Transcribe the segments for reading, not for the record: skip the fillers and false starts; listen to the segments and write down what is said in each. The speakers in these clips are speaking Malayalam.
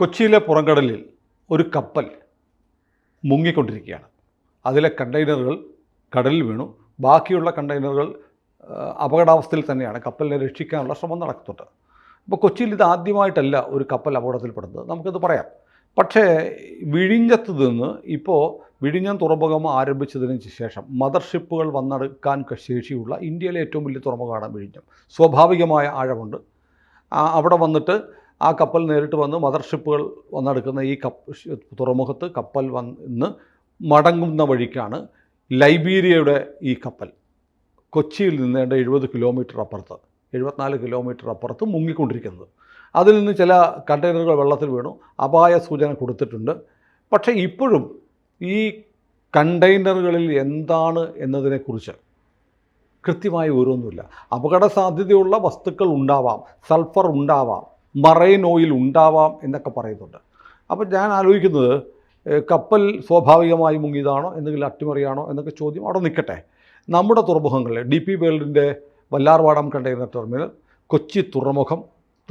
കൊച്ചിയിലെ പുറംകടലിൽ ഒരു കപ്പൽ മുങ്ങിക്കൊണ്ടിരിക്കുകയാണ്. അതിലെ കണ്ടെയ്നറുകൾ കടലിൽ വീണു. ബാക്കിയുള്ള കണ്ടെയ്നറുകൾ അപകടാവസ്ഥയിൽ തന്നെയാണ്. കപ്പലിനെ രക്ഷിക്കാനുള്ള ശ്രമം നടക്കുന്നുണ്ട്. അപ്പോൾ കൊച്ചിയിൽ ഇത് ആദ്യമായിട്ടല്ല ഒരു കപ്പൽ അപകടത്തിൽപ്പെടുന്നത്, നമുക്കത് പറയാം. പക്ഷേ വിഴിഞ്ഞത്ത് നിന്ന് ഇപ്പോൾ വിഴിഞ്ഞം തുറമുഖം ആരംഭിച്ചതിന് ശേഷം മദർഷിപ്പുകൾ വന്നെടുക്കാൻ ശേഷിയുള്ള ഇന്ത്യയിലെ ഏറ്റവും വലിയ തുറമുഖമാണ് വിഴിഞ്ഞം. സ്വാഭാവികമായ ആഴമുണ്ട്. അവിടെ വന്നിട്ട് ആ കപ്പൽ നേരിട്ട് വന്ന് മദർഷിപ്പുകൾ വന്നെടുക്കുന്ന ഈ തുറമുഖത്ത് കപ്പൽ വന്ന് മടങ്ങുന്ന വഴിക്കാണ് ലൈബീരിയയുടെ ഈ കപ്പൽ കൊച്ചിയിൽ നിന്ന് 70 കിലോമീറ്റർ അപ്പുറത്ത് 74 കിലോമീറ്റർ അപ്പുറത്ത് മുങ്ങിക്കൊണ്ടിരിക്കുന്നത്. അതിൽ നിന്ന് ചില കണ്ടെയ്നറുകൾ വെള്ളത്തിൽ വീണു, അപായ സൂചന കൊടുത്തിട്ടുണ്ട്. പക്ഷേ ഇപ്പോഴും ഈ കണ്ടെയ്നറുകളിൽ എന്താണ് എന്നതിനെക്കുറിച്ച് കൃത്യമായ വിവരമൊന്നുമില്ല. അപകട സാധ്യതയുള്ള വസ്തുക്കൾ ഉണ്ടാവാം, സൾഫർ ഉണ്ടാവാം, മറൈൻ ഓയിൽ ഉണ്ടാവാം എന്നൊക്കെ പറയുന്നുണ്ട്. അപ്പോൾ ഞാൻ ആലോചിക്കുന്നത് കപ്പൽ സ്വാഭാവികമായി മുങ്ങിയതാണോ, എന്തെങ്കിലും അട്ടിമറിയാണോ എന്നൊക്കെ ചോദ്യം അവിടെ നിൽക്കട്ടെ. നമ്മുടെ തുറമുഖങ്ങളിൽ DP വേൾഡിൻ്റെ വല്ലാർപാടം കണ്ടെയ്നർ ടെർമിനൽ, കൊച്ചി തുറമുഖം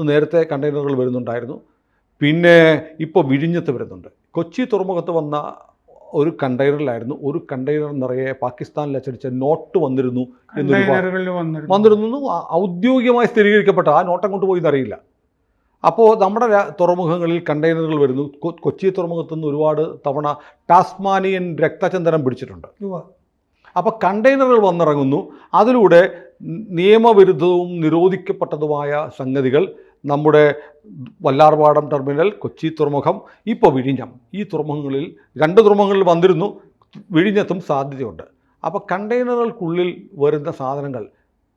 നേരത്തെ കണ്ടെയ്നറുകൾ വരുന്നുണ്ടായിരുന്നു. പിന്നെ ഇപ്പോൾ വിഴിഞ്ഞത്ത് വരുന്നുണ്ട്. കൊച്ചി തുറമുഖത്ത് വന്ന ഒരു കണ്ടെയ്നറിലായിരുന്നു ഒരു കണ്ടെയ്നർ നിറയെ പാകിസ്ഥാനിൽ അച്ചടിച്ച നോട്ട് വന്നിരുന്നു ഔദ്യോഗികമായി സ്ഥിരീകരിക്കപ്പെട്ട ആ നോട്ട് അങ്ങോട്ട് പോയി എന്നറിയില്ല. അപ്പോൾ നമ്മുടെ തുറമുഖങ്ങളിൽ കണ്ടെയ്നറുകൾ വരുന്നു. കൊച്ചി തുറമുഖത്തു നിന്ന് ഒരുപാട് തവണ ടാസ്മാനിയൻ രക്തചന്ദനം പിടിച്ചിട്ടുണ്ട്. അപ്പോൾ കണ്ടെയ്നറുകൾ വന്നിറങ്ങുന്നു. അതിലൂടെ നിയമവിരുദ്ധവും നിരോധിക്കപ്പെട്ടതുമായ സംഗതികൾ നമ്മുടെ വല്ലാർപാടം ടെർമിനൽ, കൊച്ചി തുറമുഖം, ഇപ്പോൾ വിഴിഞ്ഞം, ഈ തുറമുഖങ്ങളിൽ 2 തുറമുഖങ്ങളിൽ വന്നിരുന്നു. വിഴിഞ്ഞത്തും സാധ്യതയുണ്ട്. അപ്പോൾ കണ്ടെയ്നറുകൾക്കുള്ളിൽ വരുന്ന സാധനങ്ങൾ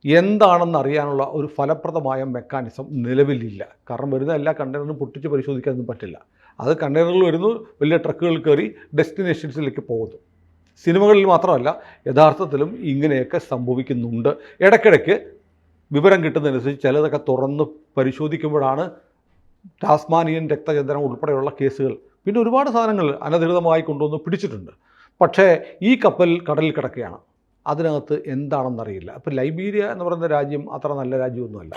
എന്താണെന്ന് അറിയാനുള്ള ഒരു ഫലപ്രദമായ മെക്കാനിസം നിലവിലില്ല. കാരണം വരുന്ന എല്ലാ കണ്ടെയ്നറും പൊട്ടിച്ച് പരിശോധിക്കാനൊന്നും പറ്റില്ല. അത് കണ്ടെയ്നറുകൾ വരുന്നു, വലിയ ട്രക്കുകൾ കയറി ഡെസ്റ്റിനേഷൻസിലേക്ക് പോകുന്നു. സിനിമകളിൽ മാത്രമല്ല, യഥാർത്ഥത്തിലും ഇങ്ങനെയൊക്കെ സംഭവിക്കുന്നുണ്ട്. ഇടയ്ക്കിടയ്ക്ക് വിവരം കിട്ടുന്നതനുസരിച്ച് ചിലതൊക്കെ തുറന്ന് പരിശോധിക്കുമ്പോഴാണ് ടാസ്മാനിയൻ രക്തചന്ദനം ഉൾപ്പെടെയുള്ള കേസുകൾ, പിന്നെ ഒരുപാട് സാധനങ്ങൾ അനധികൃതമായി കൊണ്ടുവന്ന് പിടിച്ചിട്ടുണ്ട്. പക്ഷേ ഈ കപ്പൽ കടലിൽ കിടക്കുകയാണ്. അതിനകത്ത് എന്താണെന്നറിയില്ല. അപ്പോൾ ലൈബീരിയ എന്ന് പറയുന്ന രാജ്യം അത്ര നല്ല രാജ്യമൊന്നുമല്ല.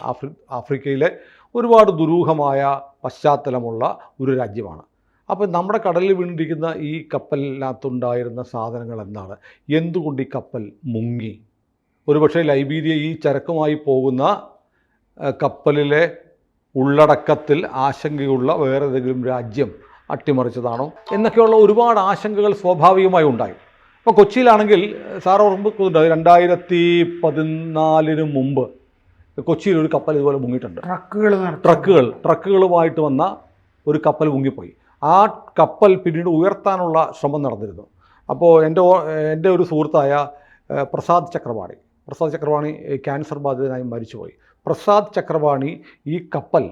ആഫ്രിക്കയിലെ ഒരുപാട് ദുരൂഹമായ പശ്ചാത്തലമുള്ള ഒരു രാജ്യമാണ്. അപ്പോൾ നമ്മുടെ കടലിൽ വീണിരിക്കുന്ന ഈ കപ്പലിനകത്തുണ്ടായിരുന്ന സാധനങ്ങൾ എന്താണ്? എന്തുകൊണ്ട് ഈ കപ്പൽ മുങ്ങി? ഒരുപക്ഷെ ലൈബീരിയ ഈ ചരക്കുമായി പോകുന്ന കപ്പലിലെ ഉള്ളടക്കത്തിൽ ആശങ്കയുള്ള വേറെ ഏതെങ്കിലും രാജ്യം അട്ടിമറിച്ചതാണോ എന്നൊക്കെയുള്ള ഒരുപാട് ആശങ്കകൾ സ്വാഭാവികമായി ഉണ്ടായി. ഇപ്പോൾ കൊച്ചിയിലാണെങ്കിൽ സാർ ഓർമ്മിക്കുന്നുണ്ട്, 2014 മുമ്പ് കൊച്ചിയിൽ ഒരു കപ്പൽ ഇതുപോലെ മുങ്ങിയിട്ടുണ്ട്. ട്രക്കുകളുമായിട്ട് വന്ന ഒരു കപ്പൽ മുങ്ങിപ്പോയി. ആ കപ്പൽ പിന്നീട് ഉയർത്താനുള്ള ശ്രമം നടന്നിരുന്നു. അപ്പോൾ എൻ്റെ ഒരു സുഹൃത്തായ പ്രസാദ് ചക്രവാണി ക്യാൻസർ ബാധിതനായി മരിച്ചുപോയി. പ്രസാദ് ചക്രവാണി ഈ കപ്പൽ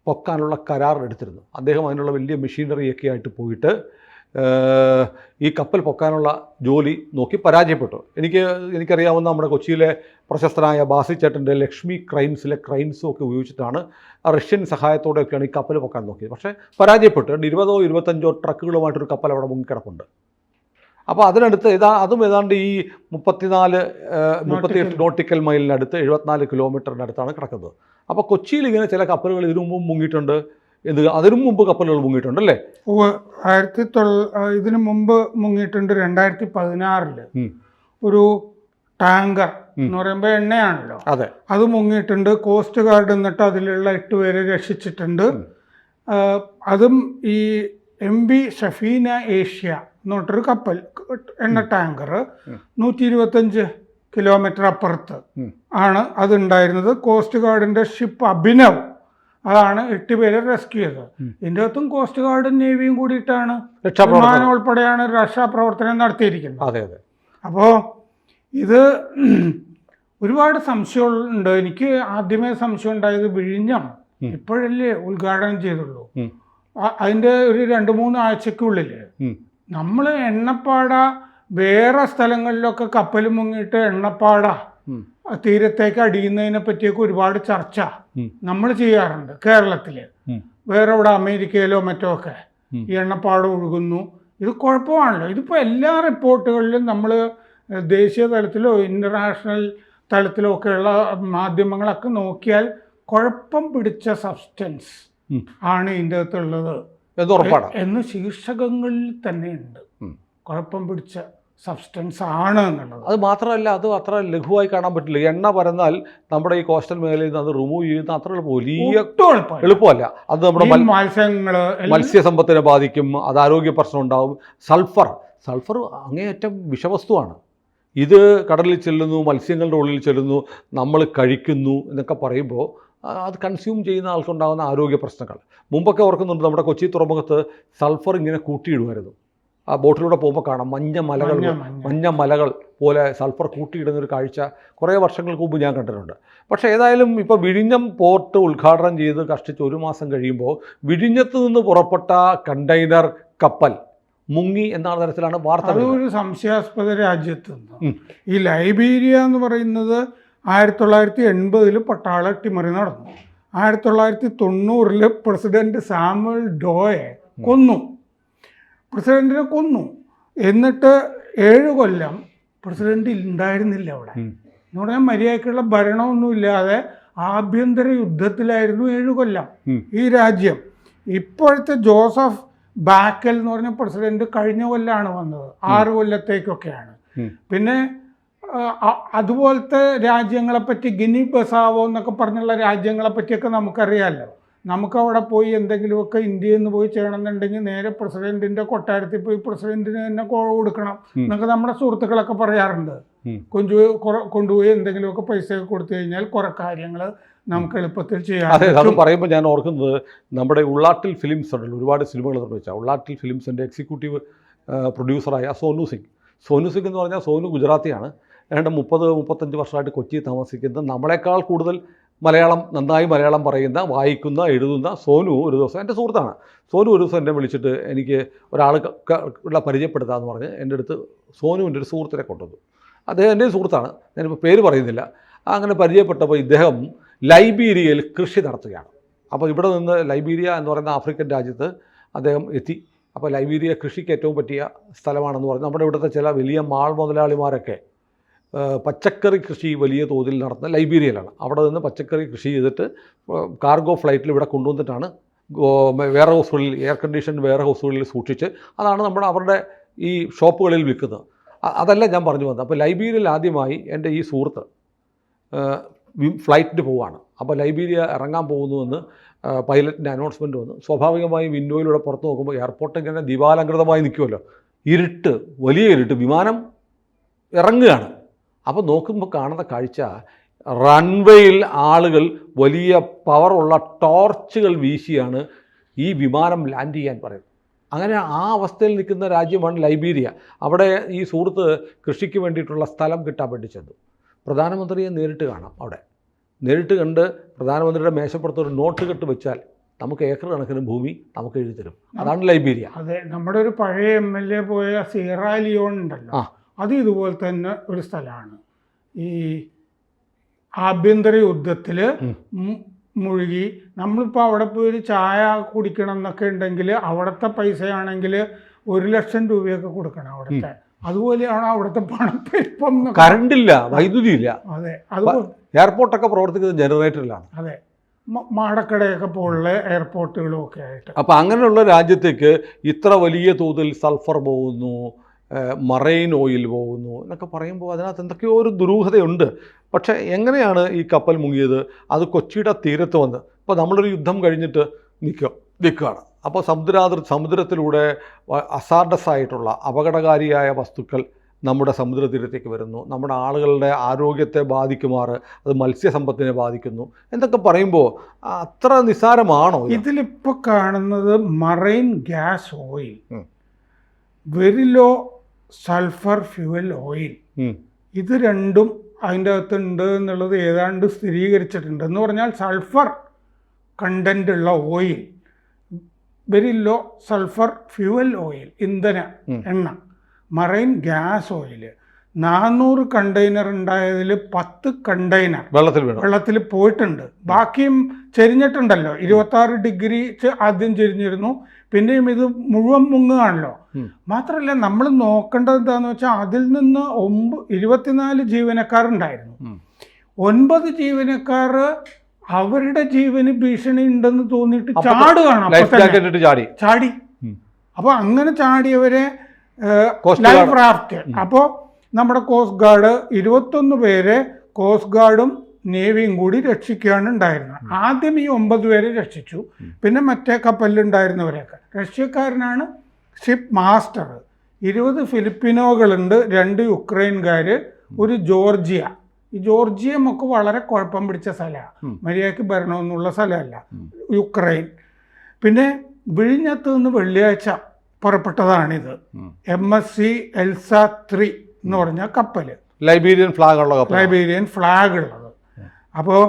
പൊക്കാനുള്ള കരാർ എടുത്തിരുന്നു. അദ്ദേഹം അതിനുള്ള വലിയ മെഷീനറിയൊക്കെ ആയിട്ട് പോയിട്ട് ഈ കപ്പൽ പൊക്കാനുള്ള ജോലി നോക്കി പരാജയപ്പെട്ടു. എനിക്കറിയാവുന്ന നമ്മുടെ കൊച്ചിയിലെ പ്രശസ്തനായ ബാസിച്ചേട്ടൻ്റെ ലക്ഷ്മി ക്രൈൻസിലെ ക്രൈൻസും ഒക്കെ ഉപയോഗിച്ചിട്ടാണ് റഷ്യൻ സഹായത്തോടെയൊക്കെയാണ് ഈ കപ്പൽ പൊക്കാൻ നോക്കിയത്. പക്ഷേ പരാജയപ്പെട്ടു. 20-25 ട്രക്കുകളുമായിട്ടൊരു കപ്പൽ അവിടെ മുങ്ങിക്കിടപ്പുണ്ട്. അപ്പോൾ അതിനടുത്ത് അതും ഏതാണ്ട് ഈ 38 നോട്ടിക്കൽ മൈലിനടുത്ത് 74 കിലോമീറ്ററിനടുത്താണ് കിടക്കുന്നത്. അപ്പോൾ കൊച്ചിയിൽ ഇങ്ങനെ ചില കപ്പലുകൾ ഇതിനു മുമ്പ് മുങ്ങിയിട്ടുണ്ട്. അതിനു മുമ്പ് കപ്പലുകൾ മുങ്ങിയിട്ടുണ്ട് അല്ലേ? ഇതിനു മുമ്പ് മുങ്ങിയിട്ടുണ്ട്. 2016 ഒരു ടാങ്കർ എന്ന് പറയുമ്പോൾ എണ്ണയാണല്ലോ, അതെ, അത് മുങ്ങിയിട്ടുണ്ട്. കോസ്റ്റ് ഗാർഡ് എന്നിട്ട് അതിലുള്ള 8 പേരെ രക്ഷിച്ചിട്ടുണ്ട്. അതും ഈ MV ഷഫീന ഏഷ്യ എന്ന് പറഞ്ഞിട്ടൊരു കപ്പൽ, എണ്ണ ടാങ്കർ 125 കിലോമീറ്റർ അപ്പുറത്ത് ആണ് അതുണ്ടായിരുന്നത്. കോസ്റ്റ് ഗാർഡിൻ്റെ ഷിപ്പ് അഭിനവ് അതാണ് 8 പേരെ റെസ്ക്യൂ ചെയ്തത്. ഇതിൻ്റെ അകത്തും കോസ്റ്റ് ഗാർഡും നേവിയും കൂടിയിട്ടാണ്, വിമാനം ഉൾപ്പെടെയാണ് രക്ഷാപ്രവർത്തനം നടത്തിയിരിക്കുന്നത്. അതെ അതെ. അപ്പോൾ ഇത് ഒരുപാട് സംശയമുണ്ട്. എനിക്ക് ആദ്യമേ സംശയം ഉണ്ടായത് വിഴിഞ്ഞം ഇപ്പോഴല്ലേ ഉദ്ഘാടനം ചെയ്തുള്ളൂ. അതിൻ്റെ ഒരു 2-3 ആഴ്ചക്കുള്ളിൽ നമ്മൾ എണ്ണപ്പാട വേറെ സ്ഥലങ്ങളിലൊക്കെ കപ്പൽ മുങ്ങിയിട്ട് എണ്ണപ്പാട തീരത്തേക്ക് അടിയുന്നതിനെ പറ്റിയൊക്കെ ഒരുപാട് ചർച്ച നമ്മൾ ചെയ്യാറുണ്ട് കേരളത്തിൽ. വേറെ ഇവിടെ അമേരിക്കയിലോ മറ്റോ ഒക്കെ ഈ എണ്ണപ്പാടം ഒഴുകുന്നു. ഇത് കുഴപ്പമാണല്ലോ. ഇതിപ്പോൾ എല്ലാ റിപ്പോർട്ടുകളിലും നമ്മൾ ദേശീയ തലത്തിലോ ഇൻ്റർനാഷണൽ തലത്തിലോ ഒക്കെയുള്ള മാധ്യമങ്ങളൊക്കെ നോക്കിയാൽ കുഴപ്പം പിടിച്ച സബ്സ്റ്റൻസ് ആണ് ഇതിൻ്റെ അകത്തുള്ളത് എന്നുറപ്പാണ് എന്ന് ശീർഷകങ്ങളിൽ തന്നെയുണ്ട്. കുഴപ്പം പിടിച്ച സബ്സ്റ്റൻസ് ആണ് എന്നുള്ളത്. അത് മാത്രമല്ല, അത് അത്ര ലഘുവായി കാണാൻ പറ്റില്ല. എണ്ണ പരന്നാൽ നമ്മുടെ ഈ കോസ്റ്റൽ മേഖലയിൽ നിന്ന് അത് റിമൂവ് ചെയ്യുന്ന അത്ര വലിയ എളുപ്പമല്ല. അത് നമ്മുടെ മത്സ്യസമ്പത്തിനെ ബാധിക്കും, അത് ആരോഗ്യ പ്രശ്നം ഉണ്ടാവും. സൾഫർ അങ്ങേയറ്റം വിഷവസ്തുവാണ്. ഇത് കടലിൽ ചെല്ലുന്നു, മത്സ്യങ്ങളുടെ ഉള്ളിൽ ചെല്ലുന്നു, നമ്മൾ കഴിക്കുന്നു എന്നൊക്കെ പറയുമ്പോൾ അത് കൺസ്യൂം ചെയ്യുന്ന ആൾക്കുണ്ടാകുന്ന ആരോഗ്യ പ്രശ്നങ്ങൾ. മുമ്പൊക്കെ ഓർക്കുന്നുണ്ട്, നമ്മുടെ കൊച്ചി തുറമുഖത്ത് സൾഫർ ഇങ്ങനെ കൂട്ടിയിടുമായിരുന്നു. ആ ബോട്ടിലൂടെ പോകുമ്പോൾ കാണാം മഞ്ഞ മലകൾ പോലെ സൾഫർ കൂട്ടിയിടുന്നൊരു കാഴ്ച കുറേ വർഷങ്ങൾക്ക് മുമ്പ് ഞാൻ കണ്ടിട്ടുണ്ട്. പക്ഷേ ഏതായാലും ഇപ്പോൾ വിഴിഞ്ഞം പോർട്ട് ഉദ്ഘാടനം ചെയ്ത് കഷ്ടിച്ച് 1 മാസം കഴിയുമ്പോൾ വിഴിഞ്ഞത്ത് നിന്ന് പുറപ്പെട്ട കണ്ടെയ്നർ കപ്പൽ മുങ്ങി എന്ന തരത്തിലാണ് വാർത്ത. അതൊരു സംശയാസ്പദ രാജ്യത്ത് നിന്ന് ഈ ലൈബീരിയ എന്ന് പറയുന്നത് 1980 പട്ടാള അട്ടിമറി നടന്നു. 1990 പ്രസിഡന്റ് സാമുവൽ ഡോയെ പ്രസിഡന്റിനെ കൊന്നു. എന്നിട്ട് 7 കൊല്ലം പ്രസിഡന്റ് ഉണ്ടായിരുന്നില്ല അവിടെ. എന്ന് പറഞ്ഞാൽ മര്യാദക്കുള്ള ഭരണമൊന്നുമില്ലാതെ ആഭ്യന്തര യുദ്ധത്തിലായിരുന്നു 7 കൊല്ലം ഈ രാജ്യം. ഇപ്പോഴത്തെ ജോസഫ് ബാക്കൽ എന്ന് പറഞ്ഞ പ്രസിഡന്റ് കഴിഞ്ഞ കൊല്ലാണ് വന്നത്, 6 കൊല്ലത്തേക്കൊക്കെയാണ്. പിന്നെ അതുപോലത്തെ രാജ്യങ്ങളെപ്പറ്റി ഗിനി ബസാവോ എന്നൊക്കെ പറഞ്ഞുള്ള രാജ്യങ്ങളെ പറ്റിയൊക്കെ നമുക്കറിയാമല്ലോ. നമുക്കവിടെ പോയി എന്തെങ്കിലുമൊക്കെ ഇന്ത്യയിൽ നിന്ന് പോയി ചെയ്യണമെന്നുണ്ടെങ്കിൽ നേരെ പ്രസിഡന്റിന്റെ കൊട്ടാരത്തിൽ പോയി പ്രസിഡന്റിന് തന്നെ കൊടുക്കണം എന്നൊക്കെ നമ്മുടെ സുഹൃത്തുക്കളൊക്കെ പറയാറുണ്ട്. കൊണ്ടുപോയി എന്തെങ്കിലുമൊക്കെ പൈസയൊക്കെ കൊടുത്തു കഴിഞ്ഞാൽ കുറെ കാര്യങ്ങൾ നമുക്ക് എളുപ്പത്തിൽ ചെയ്യാം. അതെ, അത് പറയുമ്പോൾ ഞാൻ ഓർക്കുന്നത് നമ്മുടെ ഉള്ളാട്ടിൽ ഫിലിംസ് ഉണ്ടല്ലോ, ഒരുപാട് സിനിമകൾ നിർമ്മിച്ച ഉള്ളാട്ടിൽ ഫിലിംസിൻ്റെ എക്സിക്യൂട്ടീവ് പ്രൊഡ്യൂസറായ സോനു സിംഗ് എന്ന് പറഞ്ഞാൽ സോനു ഗുജറാത്തിയാണ്. ഏതാണ്ട് 30-35 വർഷമായിട്ട് കൊച്ചി താമസിക്കുന്ന, നമ്മളെക്കാൾ കൂടുതൽ നന്നായി മലയാളം പറയുന്ന, വായിക്കുന്ന, എഴുതുന്ന സോനു ഒരു ദിവസം, എൻ്റെ സുഹൃത്താണ്, സോനു ഒരു ദിവസം എന്നെ വിളിച്ചിട്ട് എനിക്ക് ഒരാൾ പരിചയപ്പെടുത്താമെന്ന് പറഞ്ഞ് എൻ്റെ അടുത്ത് സോനുവിൻ്റെ ഒരു സുഹൃത്തിനെ കൊണ്ടുവന്നു. അദ്ദേഹം എൻ്റെ സുഹൃത്താണ്, ഞാനിപ്പോൾ പേര് പറയുന്നില്ല. അങ്ങനെ പരിചയപ്പെട്ടപ്പോൾ ഇദ്ദേഹം ലൈബീരിയയിൽ കൃഷി നടത്തുകയാണ്. അപ്പോൾ ഇവിടെ നിന്ന് ലൈബീരിയ എന്ന് പറയുന്ന ആഫ്രിക്കൻ രാജ്യത്ത് അദ്ദേഹം എത്തി. അപ്പോൾ ലൈബീരിയ കൃഷിക്ക് ഏറ്റവും പറ്റിയ സ്ഥലമാണെന്ന് പറഞ്ഞ് നമ്മുടെ ഇവിടുത്തെ ചില വലിയ മാൾ മുതലാളിമാരൊക്കെ പച്ചക്കറി കൃഷി വലിയ തോതിൽ നടത്തുന്ന ലൈബീരിയയിലാണ്. അവിടെ നിന്ന് പച്ചക്കറി കൃഷി ചെയ്തിട്ട് കാർഗോ ഫ്ലൈറ്റിൽ ഇവിടെ കൊണ്ടുവന്നിട്ടാണ് വെയർ ഹൗസുകളിൽ, എയർ കണ്ടീഷൻ വെയർ ഹൗസുകളിൽ സൂക്ഷിച്ച് അതാണ് അവരുടെ ഈ ഷോപ്പുകളിൽ വിൽക്കുന്നത്. അതല്ല ഞാൻ പറഞ്ഞു വന്നത്. അപ്പോൾ ലൈബീരിയയിൽ ആദ്യമായി എൻ്റെ ഈ സുഹൃത്ത് ഫ്ലൈറ്റിന് പോവുകയാണ്. അപ്പോൾ ലൈബീരിയ ഇറങ്ങാൻ പോകുന്നുവെന്ന് പൈലറ്റിൻ്റെ അനൗൺസ്മെൻറ്റ് വന്നു. സ്വാഭാവികമായും വിൻഡോയിലൂടെ പുറത്ത് നോക്കുമ്പോൾ എയർപോർട്ട് ഇങ്ങനെ ദീപാലങ്കൃതമായി നിൽക്കുമല്ലോ, വലിയ ഇരുട്ട്, വിമാനം ഇറങ്ങുകയാണ്. അപ്പോൾ നോക്കുമ്പോൾ കാണുന്ന കാഴ്ച, റൺവേയിൽ ആളുകൾ വലിയ പവറുള്ള ടോർച്ചുകൾ വീശിയാണ് ഈ വിമാനം ലാൻഡ് ചെയ്യാൻ പറയുന്നത്. അങ്ങനെ ആ അവസ്ഥയിൽ നിൽക്കുന്ന രാജ്യമാണ് ലൈബീരിയ. അവിടെ ഈ സുഹൃത്ത് കൃഷിക്ക് വേണ്ടിയിട്ടുള്ള സ്ഥലം കിട്ടാൻ വേണ്ടി ചെന്നു. പ്രധാനമന്ത്രിയെ നേരിട്ട് കാണാം. അവിടെ നേരിട്ട് കണ്ട് പ്രധാനമന്ത്രിയുടെ മേശപ്പുറത്ത് ഒരു നോട്ട് കെട്ട് വെച്ചാൽ നമുക്ക് ഏക്കർ കണക്കിന് ഭൂമി നമുക്ക് എഴുതി തരും. അതാണ് ലൈബീരിയ. അതെ, നമ്മുടെ ഒരു പഴയ MLA പോയ സിയറ ലിയോൺ ഉണ്ടല്ലോ, അത് ഇതുപോലെ തന്നെ ഒരു സ്ഥലമാണ്. ഈ ആഭ്യന്തര യുദ്ധത്തിൽ മുഴുകി നമ്മളിപ്പോൾ അവിടെ പോയി ഒരു ചായ കുടിക്കണം എന്നൊക്കെ ഉണ്ടെങ്കിൽ അവിടുത്തെ പൈസയാണെങ്കിൽ 1 ലക്ഷം രൂപയൊക്കെ കൊടുക്കണം അവിടുത്തെ. അതുപോലെയാണ് അവിടുത്തെ പണപ്പെരുപ്പം. കറണ്ടില്ല, വൈദ്യുതി ഇല്ല. അതെ, അത് എയർപോർട്ടൊക്കെ പ്രവർത്തിക്കുന്നത് ജനറേറ്ററിലാണ്. അതെ, മാടക്കടയൊക്കെ പോലുള്ള എയർപോർട്ടുകളും ഒക്കെ ആയിട്ട്. അപ്പോൾ അങ്ങനെയുള്ള രാജ്യത്തേക്ക് ഇത്ര വലിയ തോതിൽ സൾഫർ പോകുന്നു, മറൈൻ ഓയിൽ പോകുന്നു എന്നൊക്കെ പറയുമ്പോൾ അതിനകത്ത് എന്തൊക്കെയോ ഒരു ദുരൂഹതയുണ്ട്. പക്ഷേ എങ്ങനെയാണ് ഈ കപ്പൽ മുങ്ങിയത്? അത് കൊച്ചിയുടെ തീരത്ത് വന്ന്, ഇപ്പോൾ നമ്മളൊരു യുദ്ധം കഴിഞ്ഞിട്ട് നിൽക്കുകയാണ്. അപ്പോൾ സമുദ്രത്തിലൂടെ അസാർഡസ് ആയിട്ടുള്ള അപകടകാരിയായ വസ്തുക്കൾ നമ്മുടെ സമുദ്രതീരത്തേക്ക് വരുന്നു. നമ്മുടെ ആളുകളുടെ ആരോഗ്യത്തെ ബാധിക്കുമാറ് അത് മത്സ്യസമ്പത്തിനെ ബാധിക്കുന്നു എന്നൊക്കെ പറയുമ്പോൾ അത്ര നിസ്സാരമാണോ? ഇതിലിപ്പോൾ കാണുന്നത് marine gas oil, very low sulphur fuel oil, ഇത് രണ്ടും അതിൻ്റെ അകത്തുണ്ട് എന്നുള്ളത് ഏതാണ്ട് സ്ഥിരീകരിച്ചിട്ടുണ്ട്. എന്ന് പറഞ്ഞാൽ സൾഫർ കണ്ടൻ്റ് ഉള്ള oil, very low sulphur fuel oil, ഇന്ധന എണ്ണ, മറൈൻ ഗ്യാസ് ഓയിൽ. 400 കണ്ടെയ്നർ ഉണ്ടായതിൽ 10 കണ്ടെയ്നർ വെള്ളത്തിൽ പോയിട്ടുണ്ട്. ബാക്കിയും ചെരിഞ്ഞിട്ടുണ്ടല്ലോ. 26 ഡിഗ്രി ആദ്യം ചെരിഞ്ഞിരുന്നു, പിന്നെയും ഇത് മുഴുവൻ മുങ്ങുകയാണല്ലോ. മാത്രമല്ല നമ്മൾ നോക്കേണ്ടത് എന്താണെന്ന് വെച്ചാൽ അതിൽ നിന്ന് 24 ജീവനക്കാരുണ്ടായിരുന്നു. 9 ജീവനക്കാർ അവരുടെ ജീവന് ഭീഷണി ഉണ്ടെന്ന് തോന്നിയിട്ട് ചാടുകയാണ്. ലൈഫ് ജാക്കറ്റ് ഇട്ട് ചാടി. അപ്പോൾ അങ്ങനെ ചാടിയവരെ കോസ്റ്റ് ലൈഫ് റാഫ്റ്റ്. അപ്പോൾ നമ്മുടെ കോസ്റ്റ് ഗാർഡ് 21 പേരെ കോസ്റ്റ് ഗാർഡും നേവിയും കൂടി രക്ഷിക്കുകയാണ് ഉണ്ടായിരുന്നത്. ആദ്യം ഈ 9 പേരെ രക്ഷിച്ചു, പിന്നെ മറ്റേ കപ്പലിലുണ്ടായിരുന്നവരെയൊക്കെ. റഷ്യക്കാരനാണ് ഷിപ്പ് മാസ്റ്റർ. 20 ഫിലിപ്പിനോകളുണ്ട്, 2 യുക്രൈൻകാർ, ഒരു ജോർജിയ. ഈ ജോർജിയമൊക്കെ വളരെ കുഴപ്പം പിടിച്ച സ്ഥലമാണ്, മര്യാദയ്ക്ക് ഭരണമെന്നുള്ള സ്ഥലമല്ല യുക്രൈൻ. പിന്നെ വിഴിഞ്ഞത്ത് നിന്ന് വെള്ളിയാഴ്ച പുറപ്പെട്ടതാണിത്. MSC എൽസ 3 എന്ന് പറഞ്ഞ കപ്പൽ, ലൈബീരിയൻ ഫ്ലാഗ് ഉള്ളത്. അപ്പോൾ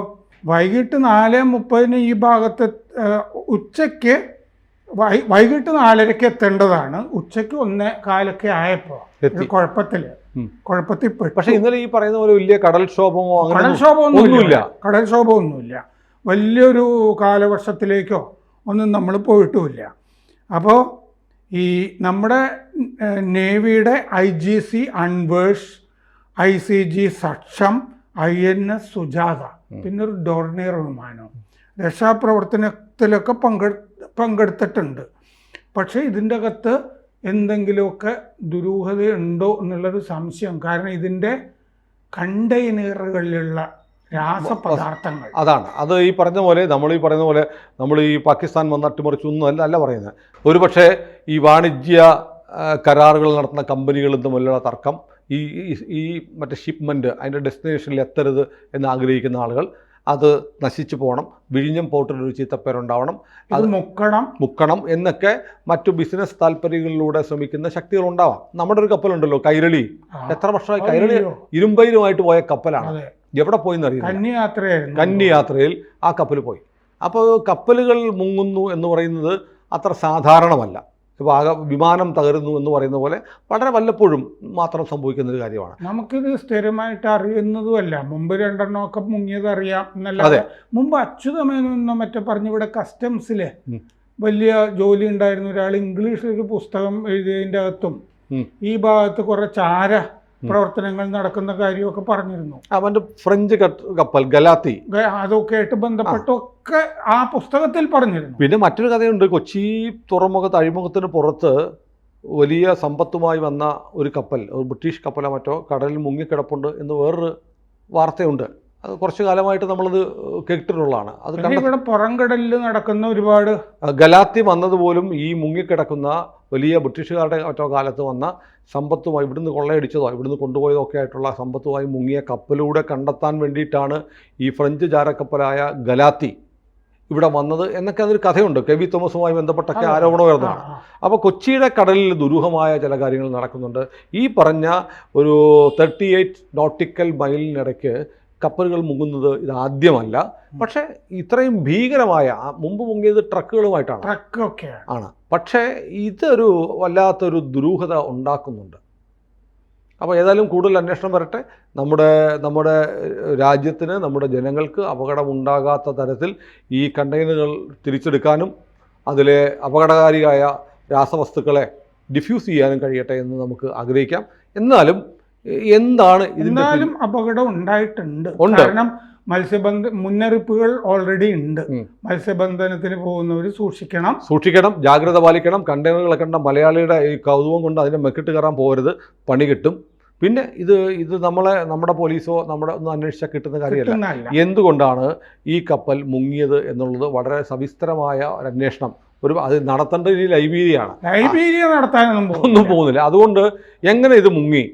വൈകിട്ട് 4:30 ഈ ഭാഗത്ത് ഉച്ചയ്ക്ക് വൈകിട്ട് 4:30 എത്തേണ്ടതാണ്. ഉച്ചയ്ക്ക് 1:15 ആയപ്പോൾ കുഴപ്പത്തിൽ പെട്ടു. പക്ഷേ ഇന്നലെ ഈ പറയുന്ന പോലെ വലിയ കടൽക്ഷോഭമൊന്നുമില്ല. വലിയൊരു കാലവർഷത്തിലേക്കോ ഒന്നും നമ്മൾ പോയിട്ടുമില്ല. അപ്പോൾ ഈ നമ്മുടെ നേവിയുടെ IGC അൻവേഴ്സ്, ICG Saksham, INS Sujatha, പിന്നെ ഒരു ഡോർണിയർ വിമാനം രക്ഷാപ്രവർത്തനത്തിലൊക്കെ പങ്കെടുത്തിട്ടുണ്ട്. പക്ഷേ ഇതിൻ്റെ അകത്ത് എന്തെങ്കിലുമൊക്കെ ദുരൂഹതയുണ്ടോ എന്നുള്ളൊരു സംശയം. കാരണം ഇതിൻ്റെ കണ്ടെയ്നറുകളിലുള്ള രാസപദാർത്ഥങ്ങൾ അത് ഈ പറഞ്ഞ പോലെ നമ്മൾ ഈ പാകിസ്ഥാൻ വന്ന് അട്ടിമറിച്ചൊന്നും അല്ല പറയുന്നത്. ഒരു പക്ഷേ ഈ വാണിജ്യ കരാറുകൾ നടത്തുന്ന കമ്പനികളും തമ്മിലുള്ള തർക്കം, ഈ മറ്റേ ഷിപ്മെൻറ്റ് അതിൻ്റെ ഡെസ്റ്റിനേഷനിൽ എത്തരുത് എന്ന് ആഗ്രഹിക്കുന്ന ആളുകൾ, അത് നശിച്ചു പോകണം, വിഴിഞ്ഞം പോർട്ടിനൊരു ചീത്തപ്പേരുണ്ടാവണം, അത് മുക്കണം എന്നൊക്കെ മറ്റു ബിസിനസ് താല്പര്യങ്ങളിലൂടെ ശ്രമിക്കുന്ന ശക്തികളുണ്ടാവാം. നമ്മുടെ ഒരു കപ്പലുണ്ടല്ലോ കൈരളി, എത്ര വർഷമായി കൈരളി ഇരുമ്പയിലുമായിട്ട് പോയ കപ്പലാണ്. എവിടെ പോയിന്നറിയില്ല, കന്യാത്രയിൽ ആ കപ്പൽ പോയി. അപ്പോൾ കപ്പലുകൾ മുങ്ങുന്നു എന്ന് പറയുന്നത് അത്ര സാധാരണമല്ല. ഇപ്പോൾ വിമാനം തകരുന്നു എന്ന് പറയുന്ന പോലെ വളരെ വല്ലപ്പോഴും മാത്രം സംഭവിക്കുന്ന ഒരു കാര്യമാണ്. നമുക്കിത് സ്ഥിരമായിട്ട് അറിയുന്നതുമല്ല. മുമ്പ് 2 എണ്ണമൊക്കെ മുങ്ങിയത് അറിയാം എന്നല്ലാതെ മുമ്പ് അച്യുതമേനോ മറ്റേ പറഞ്ഞു ഇവിടെ കസ്റ്റംസിലെ വലിയ ജോലി ഉണ്ടായിരുന്ന ഒരാൾ ഇംഗ്ലീഷിലൊരു പുസ്തകം എഴുതിയതിൻ്റെ അകത്തും ഈ ഭാഗത്ത് കുറേ ചാര പ്രവർത്തനങ്ങൾ നടക്കുന്ന കാര്യമൊക്കെ പറഞ്ഞിരുന്നു. അവൻ്റെ ഫ്രഞ്ച് കപ്പൽ ഗലാത്തി, അതൊക്കെ ആയിട്ട് ബന്ധപ്പെട്ടൊക്കെ ആ പുസ്തകത്തിൽ പറഞ്ഞിരുന്നു. പിന്നെ മറ്റൊരു കഥയുണ്ട്. കൊച്ചി അഴിമുഖത്തിന് പുറത്ത് വലിയ സമ്പത്തുമായി വന്ന ഒരു കപ്പൽ, ഒരു ബ്രിട്ടീഷ് കപ്പലോ മറ്റോ കടലിൽ മുങ്ങിക്കിടപ്പുണ്ട് എന്ന് വേറൊരു വാർത്തയുണ്ട്. അത് കുറച്ചു കാലമായിട്ട് നമ്മളത് കേട്ടിട്ടുള്ളതാണ്. അത് ഇവിടെ പുറംകടലിൽ നടക്കുന്ന ഒരുപാട് ഗലാത്തി വന്നതുപോലും ഈ മുങ്ങിക്കിടക്കുന്ന വലിയ ബ്രിട്ടീഷുകാരുടെ മറ്റോ കാലത്ത് വന്ന സമ്പത്തുമായി, ഇവിടുന്ന് കൊള്ളയടിച്ചതോ ഇവിടുന്ന് കൊണ്ടുപോയതോ ഒക്കെ ആയിട്ടുള്ള സമ്പത്തുമായി മുങ്ങിയ കപ്പലൂടെ കണ്ടെത്താൻ വേണ്ടിയിട്ടാണ് ഈ ഫ്രഞ്ച് ചാരക്കപ്പലായ ഗലാത്തി ഇവിടെ വന്നത് എന്നൊക്കെ അതൊരു കഥയുണ്ട്. കെ വി തോമസുമായി ബന്ധപ്പെട്ടൊക്കെ ആരോപണം ഉയർന്നതാണ്. അപ്പോൾ കൊച്ചിയുടെ കടലിൽ ദുരൂഹമായ ചില കാര്യങ്ങൾ നടക്കുന്നുണ്ട്. ഈ പറഞ്ഞ ഒരു 38 നോട്ടിക്കൽ മൈലിനിടയ്ക്ക് കപ്പലുകൾ മുങ്ങുന്നത് ഇതാദ്യമല്ല. പക്ഷേ ഇത്രയും ഭീകരമായ, മുമ്പ് മുങ്ങിയത് ട്രക്കുകളുമായിട്ടാണ്. പക്ഷേ ഇതൊരു വല്ലാത്തൊരു ദുരൂഹത ഉണ്ടാക്കുന്നുണ്ട്. അപ്പോൾ ഏതായാലും കൂടുതൽ അന്വേഷണം വരട്ടെ. നമ്മുടെ രാജ്യത്തിന്, നമ്മുടെ ജനങ്ങൾക്ക് അപകടമുണ്ടാകാത്ത തരത്തിൽ ഈ കണ്ടെയ്നറുകൾ തിരിച്ചെടുക്കാനും അതിലെ അപകടകാരിയായ രാസവസ്തുക്കളെ ഡിഫ്യൂസ് ചെയ്യാനും കഴിയട്ടെ എന്ന് നമുക്ക് ആഗ്രഹിക്കാം. എന്നാലും എന്താണ് ഇതിനാലും അപകടം ഉണ്ടായിട്ടുണ്ട്. കാരണം മുന്നറിയിപ്പുകൾ ഓൾറെഡി ഉണ്ട്. മത്സ്യബന്ധനത്തിന് പോകുന്നവർ സൂക്ഷിക്കണം, ജാഗ്രത പാലിക്കണം. കണ്ടെയ്നറുകളെ കണ്ട മലയാളിയുടെ ഈ കൗതുകം കൊണ്ട് അതിൻ്റെ മെക്കിട്ട് കയറാൻ പോകരുത്, പണി കിട്ടും. പിന്നെ ഇത് നമ്മുടെ പോലീസോ ഒന്നും അന്വേഷിച്ചാൽ കിട്ടുന്ന കാര്യമല്ല. എന്തുകൊണ്ടാണ് ഈ കപ്പൽ മുങ്ങിയത് എന്നുള്ളത് വളരെ സവിസ്തരമായ ഒരു അന്വേഷണം. അത് നടത്തേണ്ടത് ലൈബീരിയ നടത്താനൊന്നും പോകുന്നില്ല. അതുകൊണ്ട് എങ്ങനെ ഇത് മുങ്ങി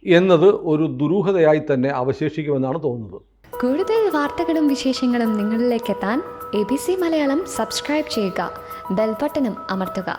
എന്നത് ഒരു ദുരൂഹതയായി തന്നെ അവശേഷിക്കുമെന്നാണ് തോന്നുന്നത്. കൂടുതൽ വാർത്തകളും വിശേഷങ്ങളും നിങ്ങളിലേക്ക് എത്താൻ ABC മലയാളം സബ്സ്ക്രൈബ് ചെയ്യുക, ബെൽ ബട്ടണും അമർത്തുക.